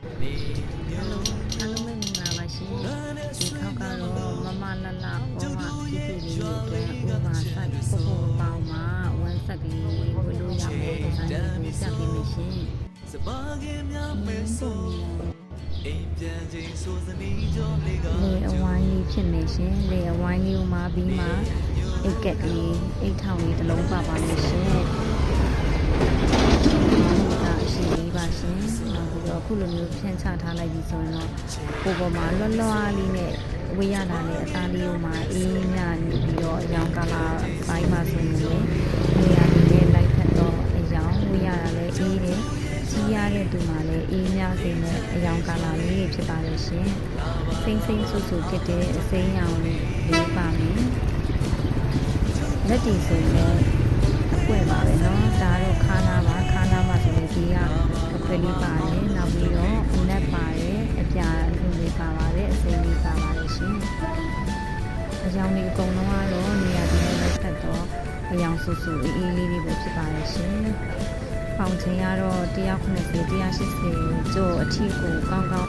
Hello, hello မင်္ဂလာပါရှင်ဒီခေါက်ကတော့မမလလပေါ်မှာဖြစ်ဖြစ်လေးတွေအတွက်ဥပမာဆက်ပို့ပို့ပေါင်းမှာဝမ်းဆက်ကလေးဝလို့ရမယ်ဒီဇိုင်းကိုပြပေးမယ်ရှင်စပါးကင်းများမဲ့ဆုံးအိမ်ပြန်ချိန်ဆိုစနီးကြောလေးကလေအဝိုင်းလေးဖြစ်နေရှင်လေအဝိုင်းလေးကိုမှာပြီးမှအိတ်ကက်ကလေးအိတ်ထောင်လေးတစ်လုံးပါပါမယ်ရှင်ပါရှင်နောက်ပြီးတော့အခုလိုမျိုးဖြန့်ချထားလိုက်ပြီဆိုရင်တော့ပိုပေါ်မှာလွတ်လွတ်လေးနဲ့ဝေးရတာနဲ့အသားလေးကိုမှအေးမြနေပြီးတော့အရောင်ကလာပိုင်းမှာဆိုရင်လည်းနေရာလေးနဲ့လိုက်ဖက်တော့အရောင်ဝေးရတာလည်းအေးတယ်ကြီးရတဲ့သူမှလည်းအေးမြစေနဲ့အရောင်ကလာလေးဖြစ်ပါလို့ရှင်စိမ့်စိမ့်ဆူဆူဖြစ်တဲ့အစိမ်းရောင်လေးပါမယ်လက်တီဆိုရင်လည်းအကွက်ပါပဲเนาะဒါတော့ခါနာပါခါနာမှာဆိုရင်ဒီကအခွက်လေးပါတယ်နောက်ပြီးတော့နက်ပါတယ်အပြာလူလေးပါပါတယ်အစိမ်းလေးပါပါတယ်ရှင်အကြောင်းလေးအကုန်လုံးကတော့နေရာဒီနဲ့လက်ထပ်တော့အယောင်ဆူဆူအေးအေးလေးတွေပဲဖြစ်ပါတယ်ရှင်ပေါင်ချိန်ကတော့190 180ကျော်အထိကိုကောင်းကောင်း